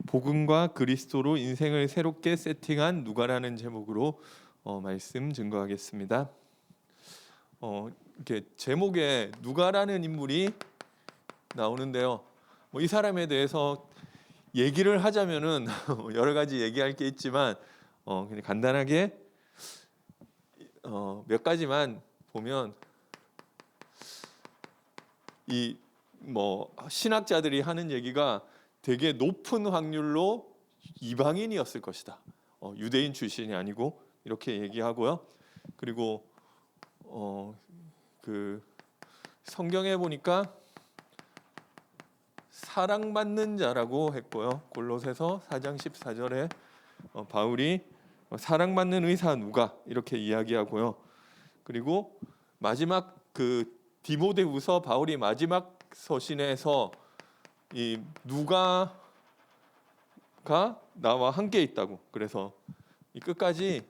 복음과 그리스도로 인생을 새롭게 세팅한 누가라는 제목으로 말씀 증거하겠습니다. 이렇게 제목에 누가라는 인물이 나오는데요. 이 사람에 대해서 얘기를 하자면은 여러 가지 얘기할 게 있지만 그냥 간단하게 몇 가지만 보면 이 신학자들이 하는 얘기가 되게 높은 확률로 이방인이었을 것이다. 유대인 출신이 아니고 이렇게 얘기하고요. 그리고 그 성경에 보니까 사랑받는 자라고 했고요. 골로새서 4장 14절에 바울이 사랑받는 의사 누가 이렇게 이야기하고요. 그리고 마지막 그 디모데후서 바울이 마지막 서신에서 이 누가가 나와 함께 있다고, 그래서 이 끝까지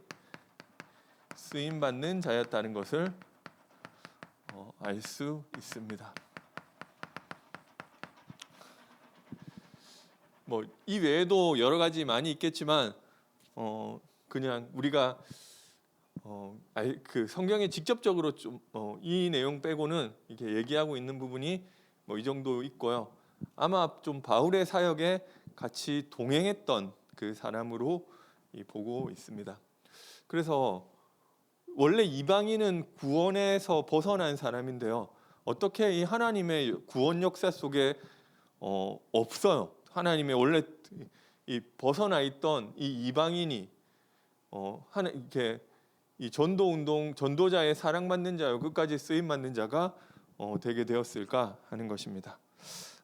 쓰임 받는 자였다는 것을 알 수 있습니다. 이 외에도 여러 가지 많이 있겠지만 그냥 우리가 그 성경에 직접적으로 좀 이 내용 빼고는 이렇게 얘기하고 있는 부분이 이 정도 있고요. 아마 좀 바울의 사역에 같이 동행했던 그 사람으로 보고 있습니다. 그래서 원래 이방인은 구원에서 벗어난 사람인데요. 어떻게 이 하나님의 구원 역사 속에 없어요. 하나님의 원래 이 벗어나 있던 이 이방인이 이렇게 이 전도 운동 전도자의 사랑받는 자요 끝까지 쓰임 받는 자가 되게 되었을까 하는 것입니다.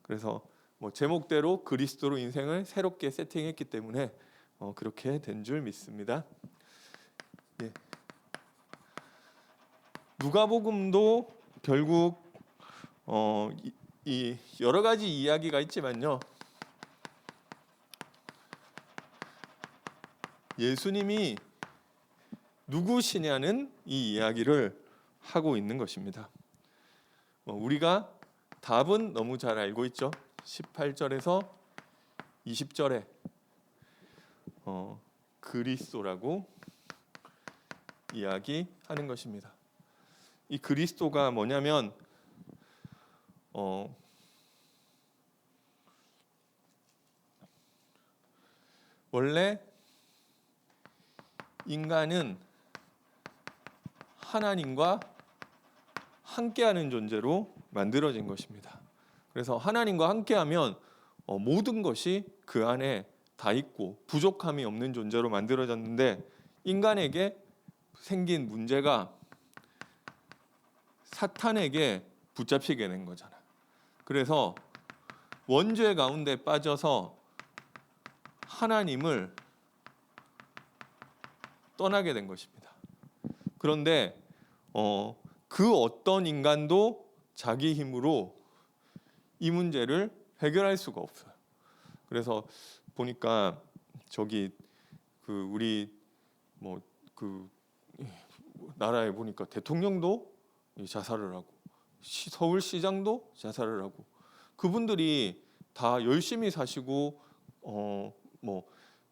그래서 제목대로 그리스도로 인생을 새롭게 세팅했기 때문에 그렇게 된 줄 믿습니다. 예. 누가복음도 결국 이 여러 가지 이야기가 있지만요. 예수님이 누구시냐는 이 이야기를 하고 있는 것입니다. 우리가 답은 너무 잘 알고 있죠. 18절에서 20절에 그리스도라고 이야기하는 것입니다. 이 그리스도가 뭐냐면 원래 인간은 하나님과 함께하는 존재로 만들어진 것입니다. 그래서 하나님과 함께하면 모든 것이 그 안에 다 있고 부족함이 없는 존재로 만들어졌는데, 인간에게 생긴 문제가 사탄에게 붙잡히게 된 거잖아요. 그래서 원죄 가운데 빠져서 하나님을 떠나게 된 것입니다. 그런데 그 어떤 인간도 자기 힘으로 이 문제를 해결할 수가 없어요. 그래서 보니까 저기 그 우리 그 나라에 보니까 대통령도 자살을 하고 서울시장도 자살을 하고, 그분들이 다 열심히 사시고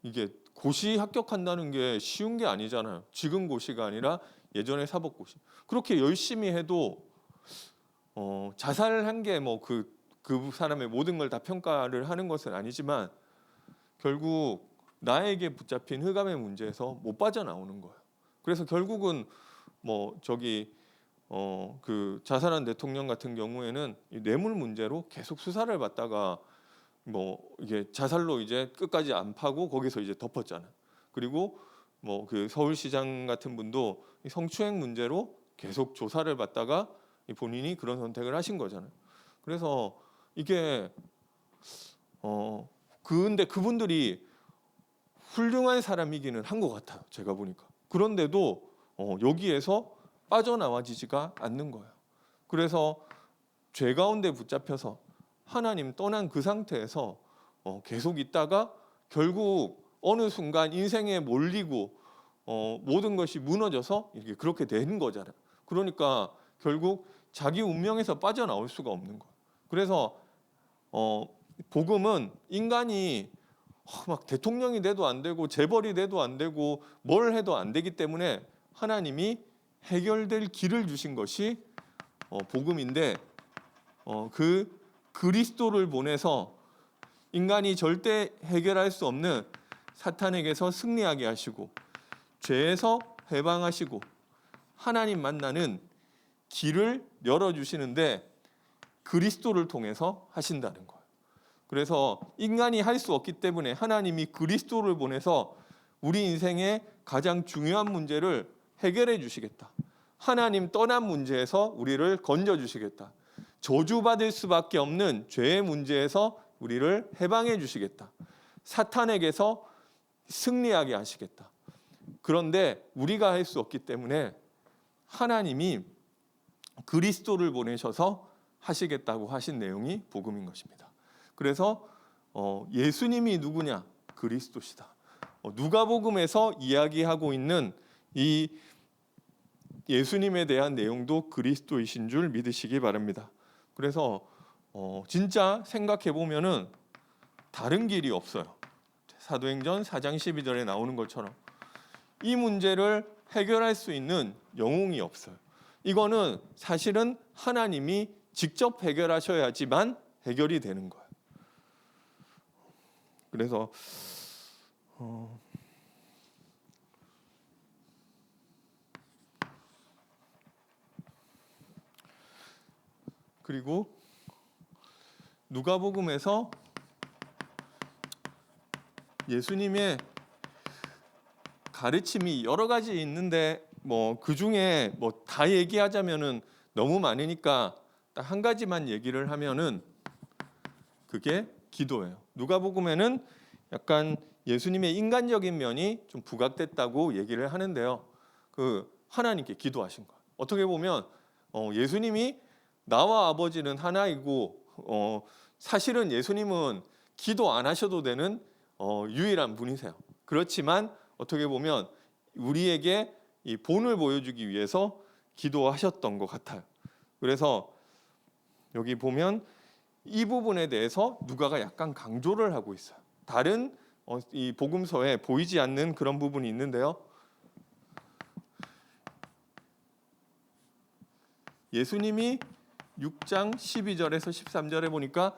이게 고시 합격한다는 게 쉬운 게 아니잖아요. 지금 고시가 아니라 예전에 사법고시. 그렇게 열심히 해도 자살을 한 게 그 사람의 모든 걸 다 평가를 하는 것은 아니지만 결국 나에게 붙잡힌 흑암의 문제에서 못 빠져나오는 거예요. 그래서 결국은 그 자살한 대통령 같은 경우에는 이 뇌물 문제로 계속 수사를 받다가 이게 자살로 이제 끝까지 안 파고 거기서 이제 덮었잖아요. 그리고 그 서울시장 같은 분도 성추행 문제로 계속 조사를 받다가 본인이 그런 선택을 하신 거잖아요. 그래서 이게 근데 그분들이 훌륭한 사람이기는 한 것 같아요. 제가 보니까. 그런데도 여기에서 빠져나와지지가 않는 거예요. 그래서 죄 가운데 붙잡혀서 하나님 떠난 그 상태에서 계속 있다가 결국 어느 순간 인생에 몰리고 모든 것이 무너져서 이렇게 그렇게 된 거잖아요. 그러니까 결국 자기 운명에서 빠져나올 수가 없는 거예요. 그래서 복음은 인간이 막 대통령이 돼도 안 되고 재벌이 돼도 안 되고 뭘 해도 안 되기 때문에 하나님이 해결될 길을 주신 것이 복음인데, 그 그리스도를 보내서 인간이 절대 해결할 수 없는 사탄에게서 승리하게 하시고 죄에서 해방하시고 하나님 만나는 길을 열어주시는데 그리스도를 통해서 하신다는 거예요. 그래서 인간이 할 수 없기 때문에 하나님이 그리스도를 보내서 우리 인생의 가장 중요한 문제를 해결해 주시겠다. 하나님 떠난 문제에서 우리를 건져 주시겠다. 저주받을 수밖에 없는 죄의 문제에서 우리를 해방해 주시겠다. 사탄에게서 승리하게 하시겠다. 그런데 우리가 할 수 없기 때문에 하나님이 그리스도를 보내셔서 하시겠다고 하신 내용이 복음인 것입니다. 그래서 예수님이 누구냐? 그리스도시다. 누가복음에서 이야기하고 있는 이 예수님에 대한 내용도 그리스도이신 줄 믿으시기 바랍니다. 그래서 진짜 생각해 보면은 다른 길이 없어요. 사도행전 4장 12절에 나오는 것처럼 이 문제를 해결할 수 있는 영웅이 없어요. 이거는 사실은 하나님이 직접 해결하셔야지만 해결이 되는 거예요. 그래서 그리고 누가복음에서 예수님의 가르침이 여러 가지 있는데 그 중에 다 얘기하자면은 너무 많으니까 딱 한 가지만 얘기를 하면은 그게 기도예요. 누가복음에는 약간 예수님의 인간적인 면이 좀 부각됐다고 얘기를 하는데요. 그 하나님께 기도하신 거예요. 어떻게 보면 예수님이 나와 아버지는 하나이고 사실은 예수님은 기도 안 하셔도 되는 유일한 분이세요. 그렇지만 어떻게 보면 우리에게 이 본을 보여주기 위해서 기도하셨던 것 같아요. 그래서 여기 보면 이 부분에 대해서 누가가 약간 강조를 하고 있어요. 다른 이 복음서에 보이지 않는 그런 부분이 있는데요. 예수님이 6장 12절에서 13절에 보니까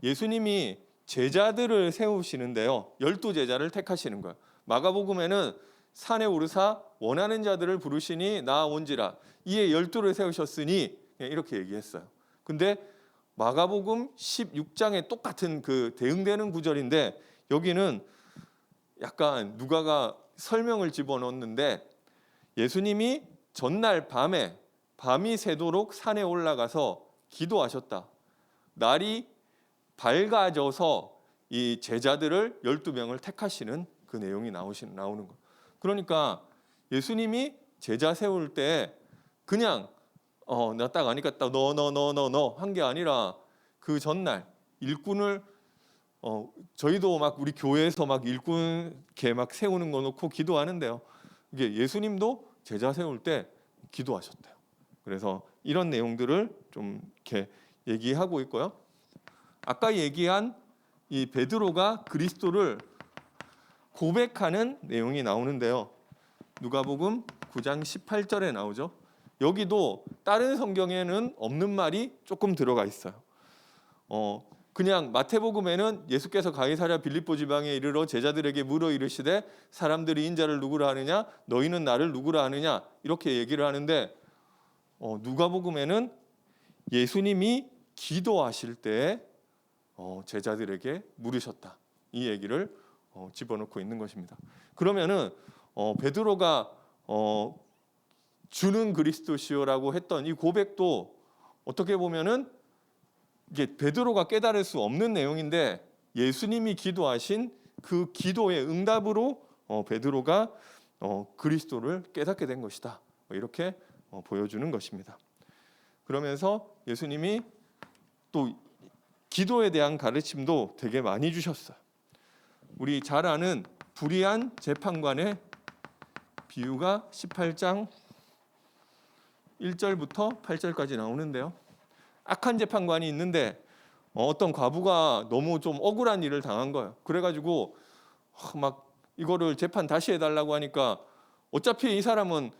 예수님이 제자들을 세우시는데요. 12제자를 택하시는 거예요. 마가복음에는 산에 오르사 원하는 자들을 부르시니 나아온지라 이에 12를 세우셨으니 이렇게 얘기했어요. 근데 마가복음 16장에 똑같은 그 대응되는 구절인데 여기는 약간 누가가 설명을 집어넣었는데 예수님이 전날 밤이 새도록 산에 올라가서 기도하셨다. 날이 밝아져서 이 제자들을 12명을 택하시는 그 내용이 나오는 거예요. 그러니까 예수님이 제자 세울 때 그냥 나 딱 아니까 딱 너 한 게 아니라 그 전날 일꾼을 저희도 막 우리 교회에서 막 일꾼 이렇게 막 세우는 거 놓고 기도하는데요. 이게 예수님도 제자 세울 때 기도하셨대요. 그래서 이런 내용들을 좀 이렇게 얘기하고 있고요. 아까 얘기한 이 베드로가 그리스도를 고백하는 내용이 나오는데요. 누가복음 9장 18절에 나오죠. 여기도 다른 성경에는 없는 말이 조금 들어가 있어요. 그냥 마태복음에는 예수께서 가이사랴 빌립보 지방에 이르러 제자들에게 물어 이르시되 사람들이 인자를 누구라 하느냐 너희는 나를 누구라 하느냐 이렇게 얘기를 하는데 누가복음에는 예수님이 기도하실 때 제자들에게 물으셨다 이 얘기를 집어넣고 있는 것입니다. 그러면은 베드로가 주는 그리스도시요라고 했던 이 고백도 어떻게 보면은 이게 베드로가 깨달을 수 없는 내용인데 예수님이 기도하신 그 기도의 응답으로 베드로가 그리스도를 깨닫게 된 것이다. 이렇게 보여주는 것입니다. 그러면서 예수님이 또 기도에 대한 가르침도 되게 많이 주셨어요. 우리 잘 아는 불의한 재판관의 비유가 18장 1절부터 8절까지 나오는데요. 악한 재판관이 있는데 어떤 과부가 너무 좀 억울한 일을 당한 거예요. 그래가지고 막 이거를 재판 다시 해달라고 하니까 어차피 이 사람은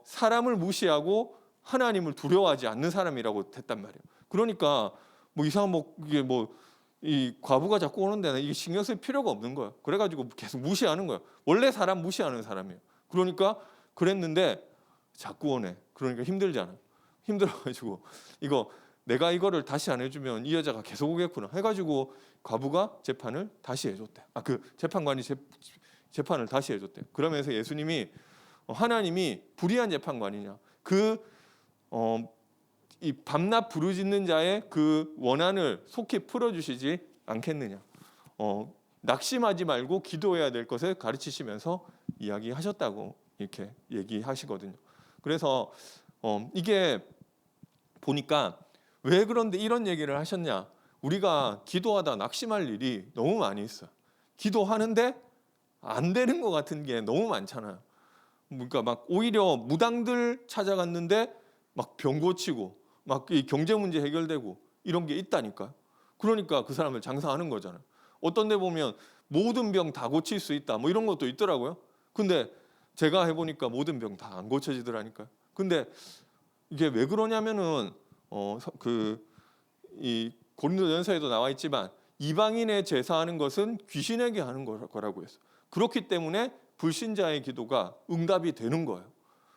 사람을 무시하고 하나님을 두려워하지 않는 사람이라고 했단 말이에요. 그러니까 뭐 이상한 뭐 이게 뭐 이 과부가 자꾸 오는데 이게 신경 쓸 필요가 없는 거예요. 그래가지고 계속 무시하는 거예요. 원래 사람 무시하는 사람이에요. 그러니까 그랬는데 자꾸 오네. 그러니까 힘들잖아요. 힘들어가지고 이거 내가 이거를 다시 안 해주면 이 여자가 계속 오겠구나 해가지고 과부가 재판을 다시 해줬대. 그 재판관이 재판을 다시 해줬대. 그러면서 예수님이 하나님이 불의한 재판관이냐? 이 밤낮 부르짖는 자의 그 원한을 속히 풀어주시지 않겠느냐? 낙심하지 말고 기도해야 될 것을 가르치시면서 이야기하셨다고 이렇게 얘기하시거든요. 그래서 이게 보니까 왜 그런데 이런 얘기를 하셨냐? 우리가 기도하다 낙심할 일이 너무 많이 있어요. 기도하는데 안 되는 것 같은 게 너무 많잖아요. 그러니까 막 오히려 무당들 찾아갔는데 막 병 고치고 막 이 경제 문제 해결되고 이런 게 있다니까요. 그러니까 그 사람을 장사하는 거잖아요. 어떤 데 보면 모든 병 다 고칠 수 있다 뭐 이런 것도 있더라고요. 근데 제가 해보니까 모든 병 다 안 고쳐지더라니까요. 근데 이게 왜 그러냐면은 이 고린도전서에도 나와 있지만 이방인의 제사하는 것은 귀신에게 하는 거라고 했어요. 그렇기 때문에 불신자의 기도가 응답이 되는 거예요.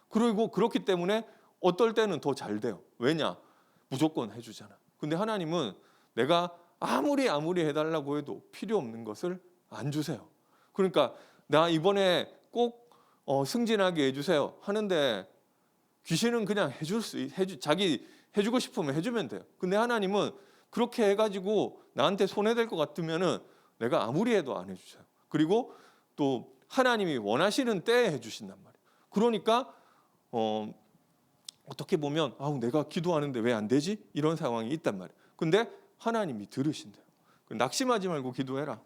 그리고 그렇기 때문에 어떨 때는 더 잘 돼요. 왜냐? 무조건 해주잖아. 근데 하나님은 내가 아무리 해달라고 해도 필요 없는 것을 안 주세요. 그러니까 나 이번에 꼭 승진하게 해주세요 하는데 귀신은 그냥 자기 해주고 싶으면 해주면 돼요. 근데 하나님은 그렇게 해가지고 나한테 손해될 것 같으면은 내가 아무리 해도 안 해주세요. 그리고 또 하나님이 원하시는 때에 해주신단 말이에요. 그러니까 어떻게 보면 내가 기도하는데 왜 안 되지? 이런 상황이 있단 말이에요. 근데 하나님이 들으신대요. 낙심하지 말고 기도해라.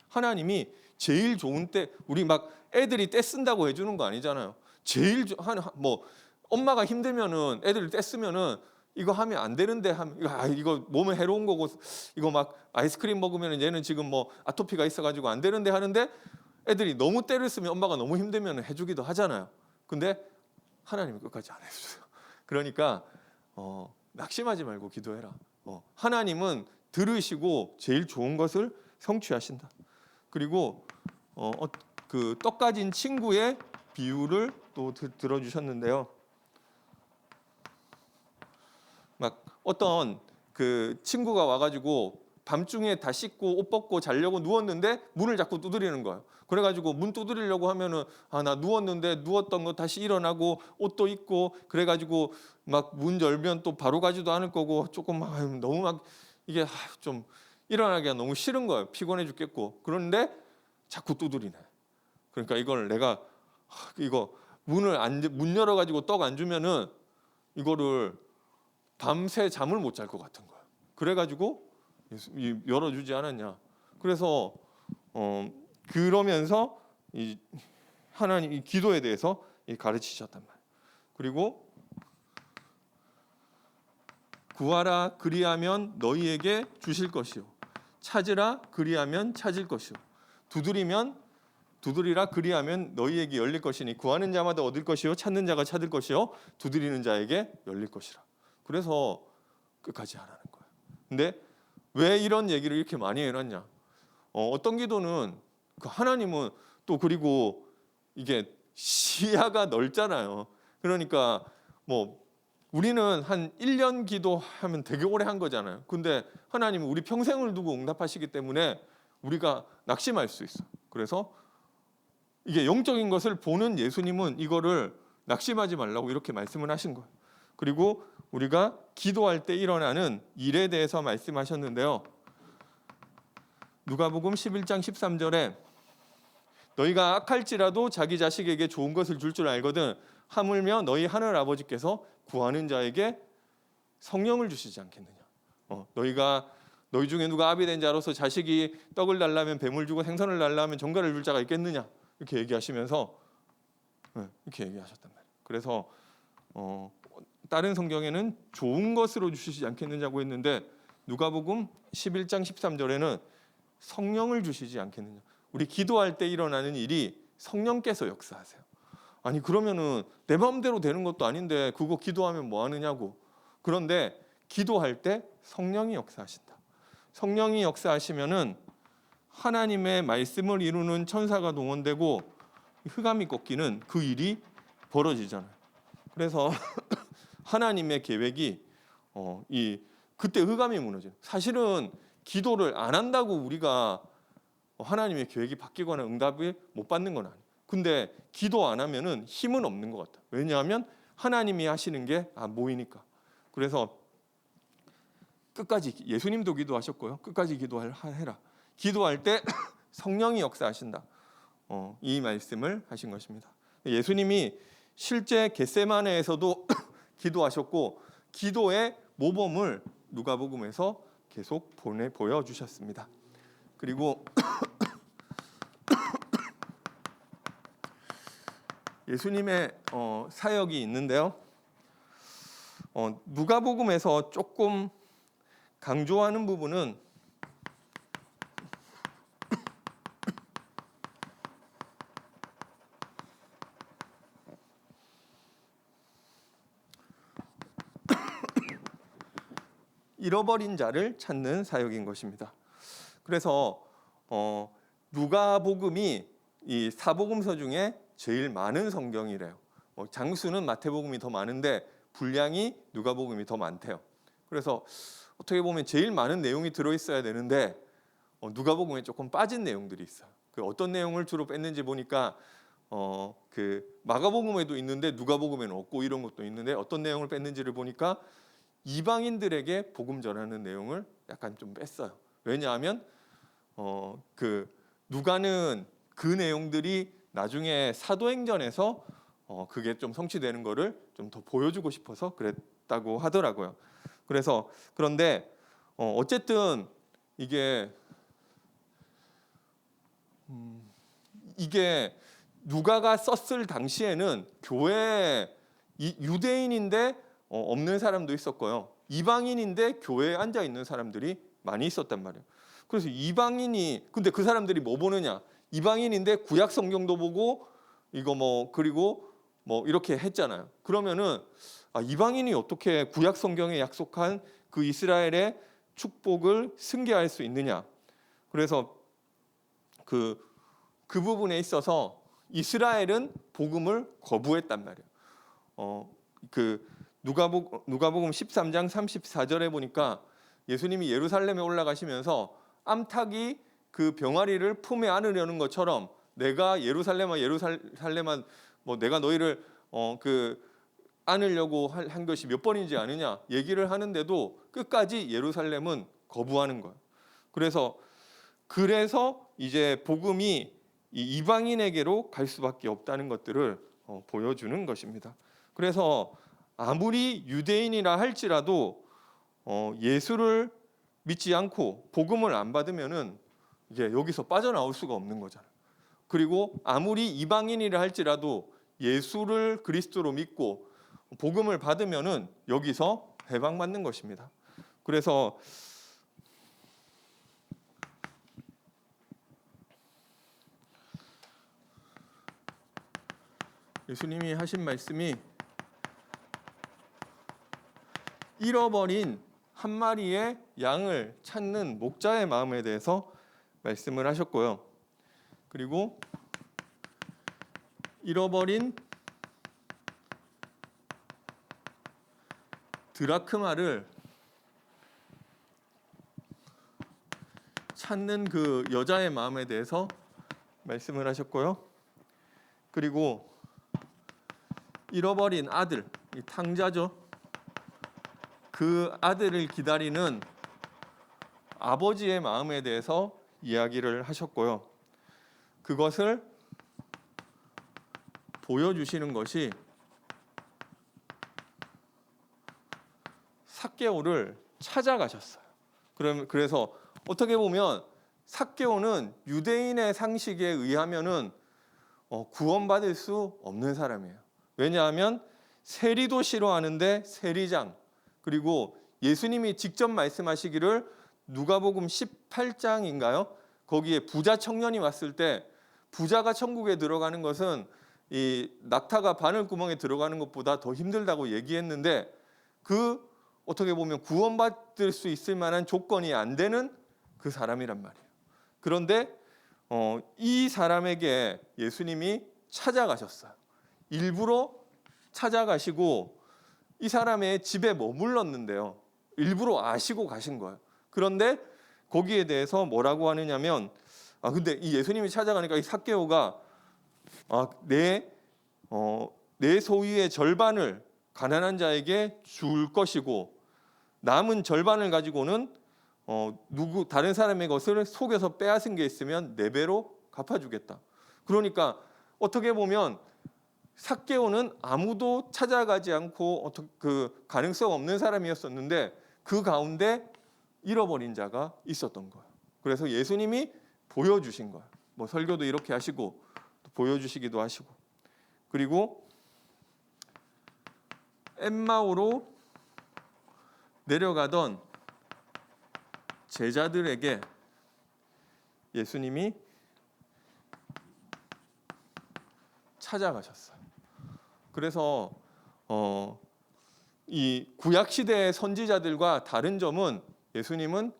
하나님이 제일 좋은 때, 우리 막 애들이 떼 쓴다고 해주는 거 아니잖아요. 뭐 엄마가 힘들면은 애들이 떼 쓰면은 이거 하면 안 되는데 이거 몸에 해로운 거고 이거 막 아이스크림 먹으면 얘는 지금 뭐 아토피가 있어가지고 안 되는데 하는데 애들이 너무 떼를 쓰면 엄마가 너무 힘들면 해주기도 하잖아요. 근데 하나님은 끝까지 안 해주세요. 그러니까 낙심하지 말고 기도해라. 하나님은 들으시고 제일 좋은 것을 성취하신다. 그리고 그 떡 가진 친구의 비유를 또 들어주셨는데요. 막 어떤 그 친구가 와가지고 밤중에 다 씻고 옷 벗고 자려고 누웠는데 문을 자꾸 두드리는 거예요. 그래가지고 문 두드리려고 하면은 나 누웠는데 누웠던 거 다시 일어나고 옷도 입고 그래가지고 막 문 열면 또 바로 가지도 않을 거고 조금 너무 막 이게 좀 일어나기가 너무 싫은 거예요. 피곤해 죽겠고. 그런데 자꾸 두드리네. 그러니까 이걸 내가 이거 문 열어가지고 떡 안 주면은 이거를 밤새 잠을 못 잘 것 같은 거예요. 그래가지고 열어주지 않았냐. 그래서 그러면서 하나님 이 기도에 대해서 가르치셨단 말이에요. 그리고 구하라 그리하면 너희에게 주실 것이요 찾으라 그리하면 찾을 것이요 두드리라 그리하면 너희에게 열릴 것이니 구하는 자마다 얻을 것이요 찾는 자가 찾을 것이요 두드리는 자에게 열릴 것이라. 그래서 끝까지 하라는 거예요. 근데 왜 이런 얘기를 이렇게 많이 해놨냐? 어떤 기도는 하나님은 또 그리고 이게 시야가 넓잖아요. 그러니까 뭐 우리는 한 1년 기도하면 되게 오래 한 거잖아요. 근데 하나님은 우리 평생을 두고 응답하시기 때문에 우리가 낙심할 수 있어. 그래서 이게 영적인 것을 보는 예수님은 이거를 낙심하지 말라고 이렇게 말씀을 하신 거예요. 그리고 우리가 기도할 때 일어나는 일에 대해서 말씀하셨는데요. 누가복음 11장 13절에 너희가 악할지라도 자기 자식에게 좋은 것을 줄 줄 알거든 하물며 너희 하늘 아버지께서 구하는 자에게 성령을 주시지 않겠느냐. 너희 중에 누가 아비 된 자로서 자식이 떡을 달라면 뱀을 주고 생선을 달라면 정갈을 줄 자가 있겠느냐. 이렇게 얘기하시면서 이렇게 얘기하셨단 말이에요. 그래서 다른 성경에는 좋은 것으로 주시지 않겠느냐고 했는데 누가복음 11장 13절에는 성령을 주시지 않겠느냐. 우리 기도할 때 일어나는 일이 성령께서 역사하세요. 아니 그러면은 내 마음대로 되는 것도 아닌데 그거 기도하면 뭐 하느냐고. 그런데 기도할 때 성령이 역사하신다. 성령이 역사하시면은 하나님의 말씀을 이루는 천사가 동원되고 흑암이 꺾이는 그 일이 벌어지잖아요. 그래서 하나님의 계획이 그때 흑암이 무너져요. 사실은 기도를 안 한다고 우리가 하나님의 계획이 바뀌거나 응답을 못 받는 건 아니에요. 근데 기도 안 하면은 힘은 없는 것 같아요. 왜냐하면 하나님이 하시는 게 안 보이니까. 그래서 끝까지 예수님도 기도하셨고요. 끝까지 기도해라. 기도할 때 성령이 역사하신다. 이 말씀을 하신 것입니다. 예수님이 실제 겟세마네에서도 기도하셨고 기도의 모범을 누가복음에서 계속 보여주셨습니다. 그리고 예수님의 사역이 있는데요. 누가복음에서 조금 강조하는 부분은 잃어버린 자를 찾는 사역인 것입니다. 그래서 누가복음이 이 사복음서 중에 제일 많은 성경이래요. 장수는 마태복음이 더 많은데 분량이 누가복음이 더 많대요. 그래서 어떻게 보면 제일 많은 내용이 들어있어야 되는데 누가복음에 조금 빠진 내용들이 있어요. 그 어떤 내용을 주로 뺐는지 보니까 그 마가복음에도 있는데 누가복음에는 없고 이런 것도 있는데 어떤 내용을 뺐는지를 보니까 이방인들에게 복음 전하는 내용을 약간 좀 뺐어요. 왜냐하면 그 누가는 그 내용들이 나중에 사도행전에서 그게 좀 성취되는 거를 좀 더 보여주고 싶어서 그랬다고 하더라고요. 그래서 그런데 어쨌든 이게 누가가 썼을 당시에는 교회에 유대인인데 없는 사람도 있었고요. 이방인인데 교회에 앉아 있는 사람들이 많이 있었단 말이에요. 그래서 이방인이 근데 그 사람들이 뭐 보느냐? 이방인인데 구약 성경도 보고 이거 그리고 이렇게 했잖아요. 그러면은 이방인이 어떻게 구약 성경에 약속한 그 이스라엘의 축복을 승계할 수 있느냐? 그래서 그 부분에 있어서 이스라엘은 복음을 거부했단 말이에요. 그 누가복음 13장 34절에 보니까 예수님이 예루살렘에 올라가시면서 암탉이 그 병아리를 품에 안으려는 것처럼 내가 예루살렘아 내가 너희를 안으려고 한 것이 몇 번인지 아느냐 얘기를 하는데도 끝까지 예루살렘은 거부하는 거예요. 그래서 이제 복음이 이 이방인에게로 갈 수밖에 없다는 것들을 보여주는 것입니다. 그래서 아무리 유대인이라 할지라도 예수를 믿지 않고 복음을 안 받으면은 이제 여기서 빠져나올 수가 없는 거잖아요. 그리고 아무리 이방인이라 할지라도 예수를 그리스도로 믿고 복음을 받으면은 여기서 해방받는 것입니다. 그래서 예수님이 하신 말씀이 잃어버린 한 마리의 양을 찾는 목자의 마음에 대해서 말씀을 하셨고요. 그리고 잃어버린 드라크마를 찾는 그 여자의 마음에 대해서 말씀을 하셨고요. 그리고 잃어버린 아들, 이 탕자죠. 그 아들을 기다리는 아버지의 마음에 대해서 이야기를 하셨고요. 그것을 보여주시는 것이 삭개오를 찾아가셨어요. 그래서 어떻게 보면 삭개오는 유대인의 상식에 의하면은 구원받을 수 없는 사람이에요. 왜냐하면 세리도 싫어하는데 세리장 그리고 예수님이 직접 말씀하시기를 누가복음 18장인가요? 거기에 부자 청년이 왔을 때 부자가 천국에 들어가는 것은 이 낙타가 바늘구멍에 들어가는 것보다 더 힘들다고 얘기했는데 그 어떻게 보면 구원받을 수 있을 만한 조건이 안 되는 그 사람이란 말이에요. 그런데 이 사람에게 예수님이 찾아가셨어요. 일부러 찾아가시고 이 사람의 집에 머물렀는데요. 일부러 아시고 가신 거예요. 그런데 거기에 대해서 뭐라고 하느냐면 근데 이 예수님이 찾아가니까 이 삭개오가 내 소유의 절반을 가난한 자에게 줄 것이고 남은 절반을 가지고는 다른 사람의 것을 속여서 빼앗은 게 있으면 4배로 갚아주겠다. 그러니까 어떻게 보면 삭개오는 아무도 찾아가지 않고 그 가능성 없는 사람이었었는데 그 가운데 잃어버린 자가 있었던 거예요. 그래서 예수님이 보여주신 거예요. 뭐 설교도 이렇게 하시고 또 보여주시기도 하시고. 그리고 엠마오로 내려가던 제자들에게 예수님이 찾아가셨어요. 그래서 이 구약 시대의 선지자들과 다른 점은 예수님은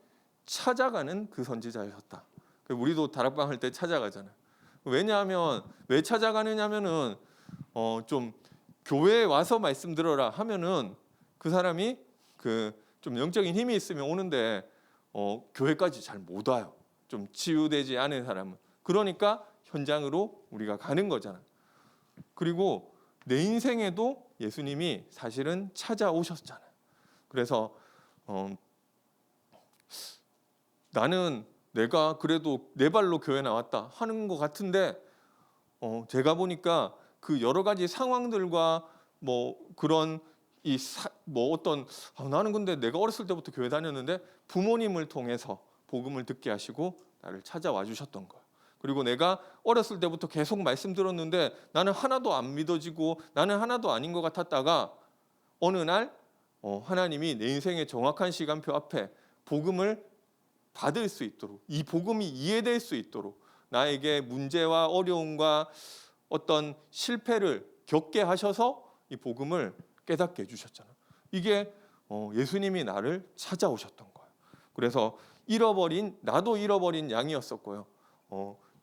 찾아가는 그 선지자였다. 우리도 다락방 할 때 찾아가잖아요. 왜냐하면 왜 찾아가느냐면은 좀 교회에 와서 말씀 들어라 하면은 그 사람이 좀 영적인 힘이 있으면 오는데 교회까지 잘 못 와요. 좀 치유되지 않은 사람은. 그러니까 현장으로 우리가 가는 거잖아요. 그리고 내 인생에도 예수님이 사실은 찾아오셨잖아요. 그래서 나는 내가 그래도 내 발로 교회 나왔다 하는 것 같은데 제가 보니까 그 여러 가지 상황들과 뭐 그런 나는 근데 내가 어렸을 때부터 교회 다녔는데 부모님을 통해서 복음을 듣게 하시고 나를 찾아와 주셨던 거예요. 그리고 내가 어렸을 때부터 계속 말씀 들었는데 나는 하나도 안 믿어지고 나는 하나도 아닌 것 같았다가 어느 날 하나님이 내 인생의 정확한 시간표 앞에 복음을 받을 수 있도록 이 복음이 이해될 수 있도록 나에게 문제와 어려움과 어떤 실패를 겪게 하셔서 이 복음을 깨닫게 해주셨잖아요. 이게 예수님이 나를 찾아오셨던 거예요. 그래서 나도 잃어버린 양이었었고요.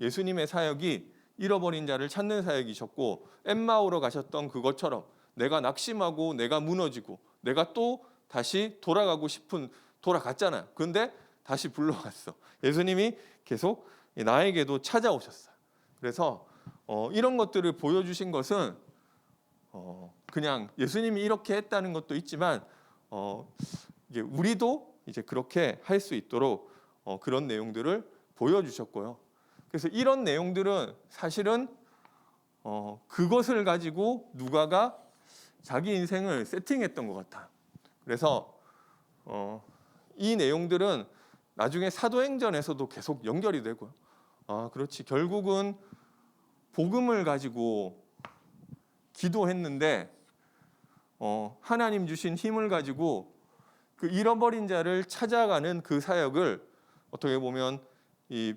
예수님의 사역이 잃어버린 자를 찾는 사역이셨고 엠마오로 가셨던 그것처럼 내가 낙심하고 내가 무너지고 내가 또 다시 돌아갔잖아요. 근데 다시 불러갔어. 예수님이 계속 나에게도 찾아오셨어요. 그래서 이런 것들을 보여주신 것은 그냥 예수님이 이렇게 했다는 것도 있지만 이제 우리도 이제 그렇게 할 수 있도록 그런 내용들을 보여주셨고요. 그래서 이런 내용들은 사실은 그것을 가지고 누가가 자기 인생을 세팅했던 것 같아요. 그래서 이 내용들은 나중에 사도행전에서도 계속 연결이 되고요. 그렇지. 결국은 복음을 가지고 기도했는데 하나님 주신 힘을 가지고 그 잃어버린 자를 찾아가는 그 사역을 어떻게 보면 이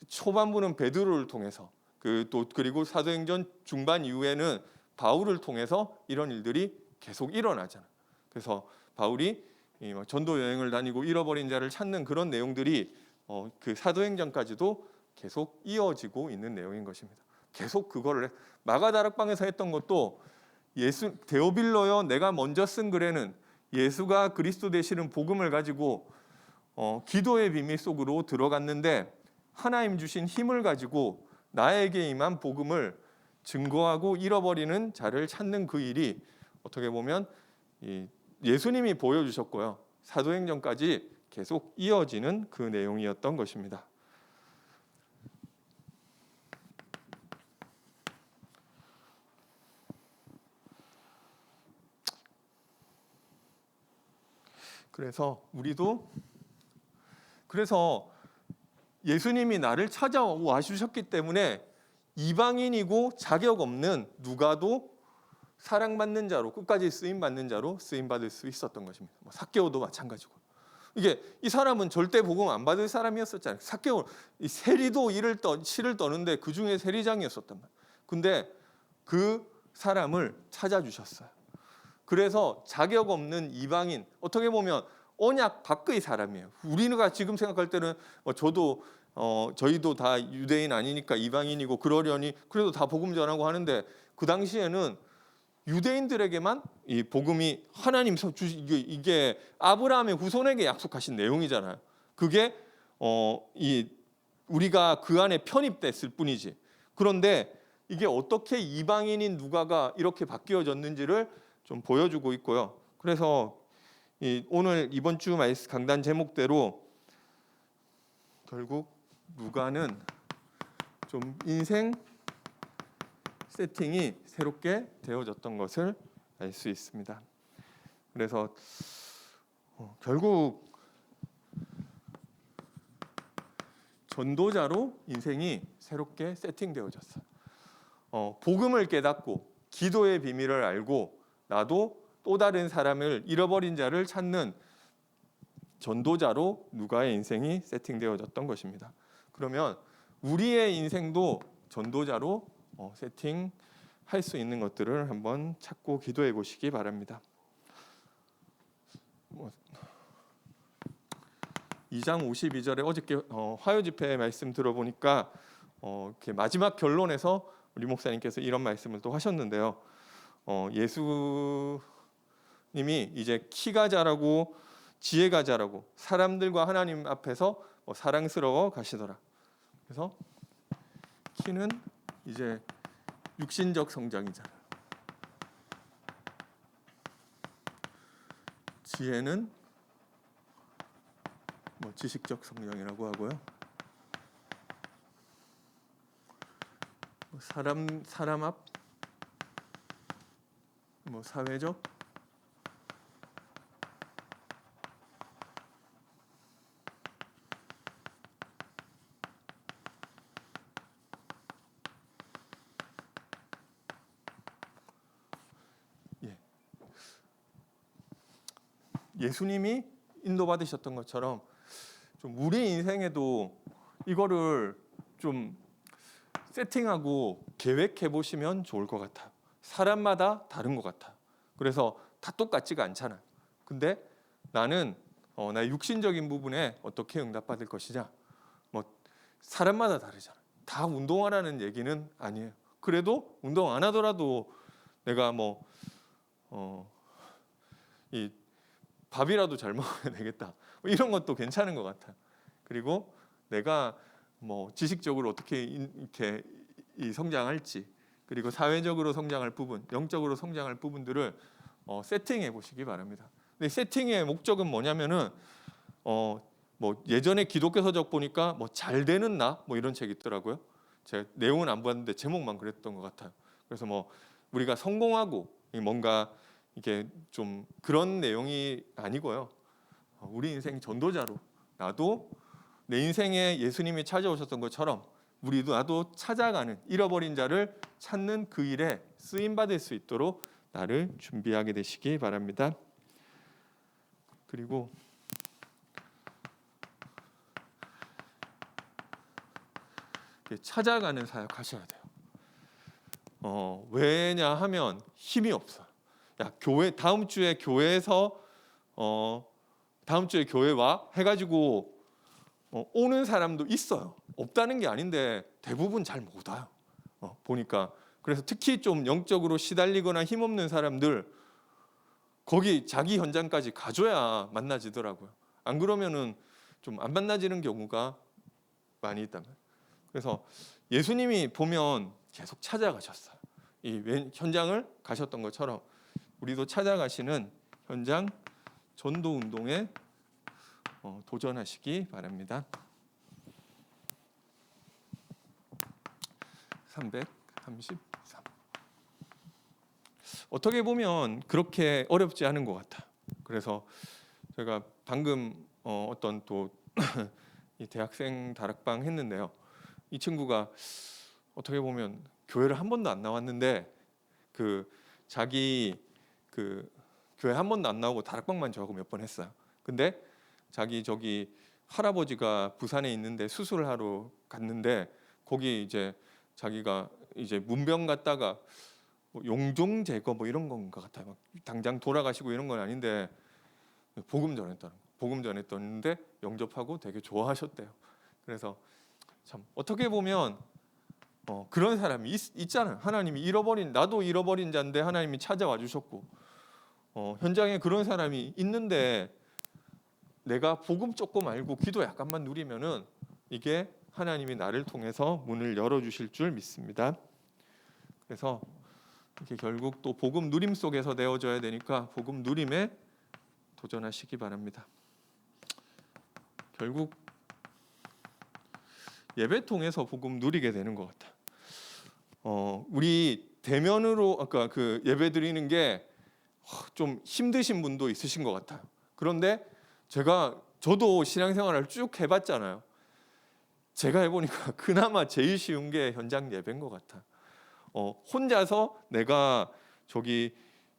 초반부는 베드로를 통해서 그리고 사도행전 중반 이후에는 바울을 통해서 이런 일들이 계속 일어나잖아요. 그래서 바울이 전도 여행을 다니고 잃어버린 자를 찾는 그런 내용들이 그 사도행전까지도 계속 이어지고 있는 내용인 것입니다. 계속 그거를 마가다락방에서 했던 것도 데오빌로여 내가 먼저 쓴 글에는 예수가 그리스도 되시는 복음을 가지고 기도의 비밀 속으로 들어갔는데 하나님 주신 힘을 가지고 나에게 임한 복음을 증거하고 잃어버리는 자를 찾는 그 일이 어떻게 보면 예수님이 보여주셨고요. 사도행전까지 계속 이어지는 그 내용이었던 것입니다. 그래서 예수님이 나를 찾아와 주셨기 때문에 이방인이고 자격 없는 누가도 사랑받는 자로 끝까지 쓰임 받는 자로 쓰임 받을 수 있었던 것입니다. 뭐 삭개오도 마찬가지고. 이게 이 사람은 절대 복음 안 받을 사람이었었잖아요. 삭개오 이 세리도 실을 떠는데 그 중에 세리장이었었단 말이에요. 근데 그 사람을 찾아주셨어요. 그래서 자격 없는 이방인, 어떻게 보면 언약 밖의 사람이에요. 우리가 지금 생각할 때는 저도 저희도 다 유대인 아니니까 이방인이고 그러려니 그래도 다 복음 전하고 하는데 그 당시에는 유대인들에게만 이 복음이 하나님 이게 아브라함의 후손에게 약속하신 내용이잖아요. 그게 우리가 그 안에 편입됐을 뿐이지. 그런데 이게 어떻게 이방인인 누가가 이렇게 바뀌어졌는지를 좀 보여주고 있고요. 그래서 오늘 이번 주 강단 제목대로 결국 누가는 좀 인생 세팅이 새롭게 되어졌던 것을 알 수 있습니다. 그래서 결국 전도자로 인생이 새롭게 세팅되어졌어요. 복음을 깨닫고 기도의 비밀을 알고 나도 또 다른 사람을 잃어버린 자를 찾는 전도자로 누가의 인생이 세팅되어졌던 것입니다. 그러면 우리의 인생도 전도자로 세팅할 수 있는 것들을 한번 찾고 기도해 보시기 바랍니다. 2장 52절에 어저께 화요 집회 말씀 들어보니까 이렇게 마지막 결론에서 우리 목사님께서 이런 말씀을 또 하셨는데요. 예수님이 이제 키가 자라고 지혜가 자라고 사람들과 하나님 앞에서 사랑스러워 가시더라. 그래서 키는 이제 육신적 성장이잖아요. 지혜는 지식적 성장이라고 하고요. 사람 앞 사회적 예수님이 인도받으셨던 것처럼 좀 우리 인생에도 이거를 좀 세팅하고 계획해 보시면 좋을 것 같아요. 사람마다 다른 것 같아요. 그래서 다 똑같지가 않잖아요. 근데 나는 나의 육신적인 부분에 어떻게 응답받을 것이냐. 사람마다 다르잖아요. 다 운동하라는 얘기는 아니에요. 그래도 운동 안 하더라도 내가 이 밥이라도 잘 먹어야 되겠다. 이런 것도 괜찮은 것 같아요. 그리고 내가 지식적으로 어떻게 이렇게 성장할지, 그리고 사회적으로 성장할 부분, 영적으로 성장할 부분들을 세팅해 보시기 바랍니다. 근데 세팅의 목적은 뭐냐면은 예전에 기독교 서적 보니까 잘 되는 나 이런 책이 있더라고요. 제가 내용은 안 봤는데 제목만 그랬던 것 같아요. 그래서 우리가 성공하고 뭔가 이게 좀 그런 내용이 아니고요. 우리 인생 전도자로 나도 내 인생에 예수님이 찾아오셨던 것처럼 나도 찾아가는 잃어버린 자를 찾는 그 일에 쓰임 받을 수 있도록 나를 준비하게 되시기 바랍니다. 그리고 찾아가는 사역 하셔야 돼요. 왜냐하면 힘이 없어요. 다음 주에 교회에서 다음 주에 교회 와 해가지고 오는 사람도 있어요. 없다는 게 아닌데 대부분 잘 못 와요. 보니까. 그래서 특히 좀 영적으로 시달리거나 힘없는 사람들 거기 자기 현장까지 가줘야 만나지더라고요. 안 그러면은 좀 안 만나지는 경우가 많이 있다면. 그래서 예수님이 보면 계속 찾아가셨어요. 이 현장을 가셨던 것처럼 우리도 찾아가시는 현장 전도 운동에 도전하시기 바랍니다. 333. 어떻게 보면 그렇게 어렵지 않은 것 같아요. 그래서 제가 방금 어떤 또 이 대학생 다락방 했는데요. 이 친구가 어떻게 보면 교회를 한 번도 안 나왔는데 자기 그 교회 한 번도 안 나오고 다락방만 저하고 몇 번 했어요. 근데 자기 저기 할아버지가 부산에 있는데 수술을 하러 갔는데 거기 이제 자기가 이제 문병 갔다가 뭐 용종 제거 뭐 이런 건 것 같아요. 막 당장 돌아가시고 이런 건 아닌데 복음 전했다는 거. 복음 전했던데 영접하고 되게 좋아하셨대요. 그래서 참 어떻게 보면 그런 사람이 있잖아요. 하나님이 나도 잃어버린 자인데 하나님이 찾아와 주셨고 현장에 그런 사람이 있는데 내가 복음 조금 알고 기도 약간만 누리면은 이게 하나님이 나를 통해서 문을 열어주실 줄 믿습니다. 그래서 이렇게 결국 또 복음 누림 속에서 내어져야 되니까 복음 누림에 도전하시기 바랍니다. 결국 예배 통해서 복음 누리게 되는 것 같아. 우리 대면으로 아까 그 예배 드리는 게 좀 힘드신 분도 있으신 것 같아요. 그런데 저도 신앙생활을 쭉 해봤잖아요. 제가 해보니까 그나마 제일 쉬운 게 현장 예배인 것 같아. 혼자서 내가 저기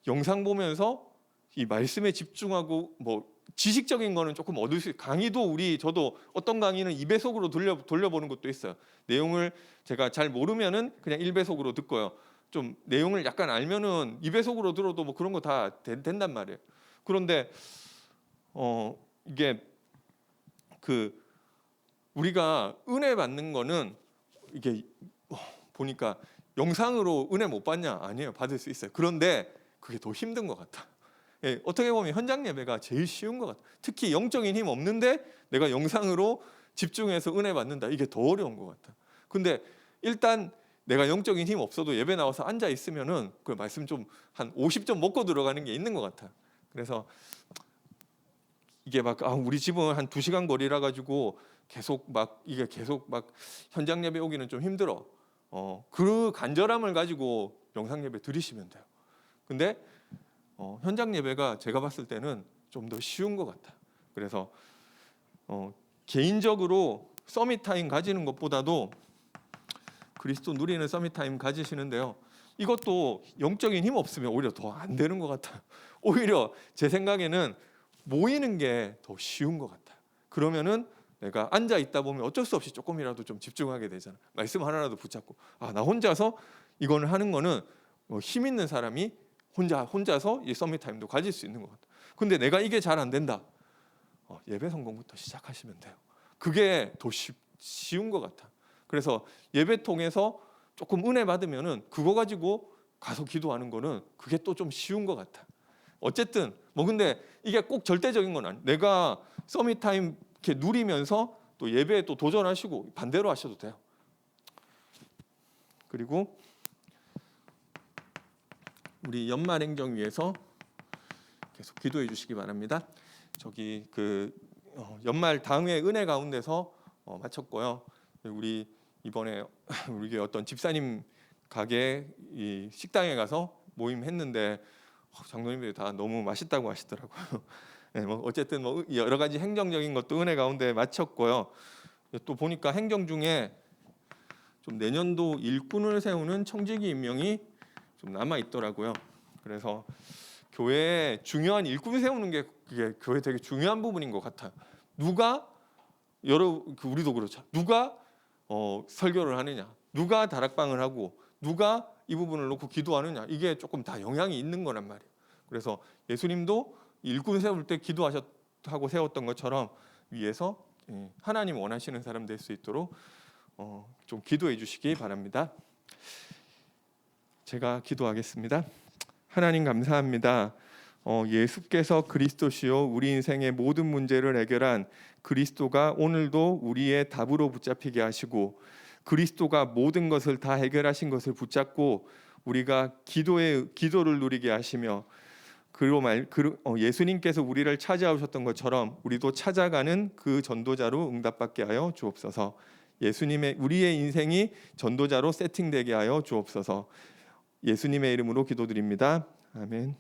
영상 보면서 이 말씀에 집중하고 뭐 지식적인 거는 조금 얻을 수 강의도 저도 어떤 강의는 2배속으로 돌려보는 것도 있어요. 내용을 제가 잘 모르면은 그냥 1배속으로 듣고요. 좀 내용을 약간 알면은 2배속으로 들어도 뭐 그런 거 다 된단 말이에요. 그런데 이게 그 우리가 은혜 받는 거는 이게 보니까 영상으로 은혜 못 받냐? 아니에요. 받을 수 있어요. 그런데 그게 더 힘든 것 같아. 예, 어떻게 보면 현장 예배가 제일 쉬운 것 같아. 특히 영적인 힘 없는데 내가 영상으로 집중해서 은혜 받는다. 이게 더 어려운 것 같아. 근데 일단 내가 영적인 힘 없어도 예배 나와서 앉아 있으면은 그 말씀 좀 한 50점 먹고 들어가는 게 있는 것 같아. 그래서 이게 막 우리 집은 한 2시간 거리라 가지고 계속 막 현장 예배 오기는 좀 힘들어. 그 간절함을 가지고 영상 예배 드리시면 돼요. 근데 현장 예배가 제가 봤을 때는 좀 더 쉬운 것 같아. 그래서 개인적으로 서밋 타임 가지는 것보다도 그리스도 누리는 서밋 타임 가지시는데요. 이것도 영적인 힘 없으면 오히려 더 안 되는 것 같아요. 오히려 제 생각에는 모이는 게 더 쉬운 것 같아요. 그러면은 내가 앉아 있다 보면 어쩔 수 없이 조금이라도 좀 집중하게 되잖아. 말씀 하나라도 붙잡고 나 혼자서 이거는 하는 거는 힘 있는 사람이 혼자서 이 서밋 타임도 가질 수 있는 것 같아. 근데 내가 이게 잘 안 된다. 예배 성공부터 시작하시면 돼요. 그게 더 쉬운 것 같아. 그래서 예배 통해서 조금 은혜 받으면은 그거 가지고 가서 기도하는 거는 그게 또 좀 쉬운 것 같아. 어쨌든 근데 이게 꼭 절대적인 건 아니에요. 내가 서밋 타임 이렇게 누리면서 또 예배에 또 도전하시고 반대로 하셔도 돼요. 그리고 우리 연말행정 계속 기도해 주시기 바랍니다. 저기 연말 당회 은혜 가운데서 마쳤고요. 우리 이번에 우리 어떤 집사님 가게 이 식당에 가서 모임했는데 장로님들이 다 너무 맛있다고 하시더라고요. 네, 어쨌든 여러 가지 행정적인 것도 은혜 가운데 마쳤고요. 또 보니까 행정 중에 좀 내년도 일꾼을 세우는 청지기 임명이 좀 남아 있더라고요. 그래서 교회에 중요한 일꾼 세우는 게 그게 교회 되게 중요한 부분인 것 같아요. 누가 우리도 그렇죠. 누가 설교를 하느냐, 누가 다락방을 하고, 누가 이 부분을 놓고 기도하느냐, 이게 조금 다 영향이 있는 거란 말이에요. 그래서 예수님도 일꾼 세울 때 기도하셨다고 세웠던 것처럼 위에서 하나님 원하시는 사람 될 수 있도록 좀 기도해 주시기 바랍니다. 제가 기도하겠습니다. 하나님 감사합니다. 예수께서 그리스도시요 우리 인생의 모든 문제를 해결한 그리스도가 오늘도 우리의 답으로 붙잡히게 하시고 그리스도가 모든 것을 다 해결하신 것을 붙잡고 우리가 기도를 누리게 하시며 예수님께서 우리를 찾아오셨던 것처럼 우리도 찾아가는 그 전도자로 응답받게 하여 주옵소서. 우리의 인생이 전도자로 세팅되게 하여 주옵소서. 예수님의 이름으로 기도드립니다. 아멘.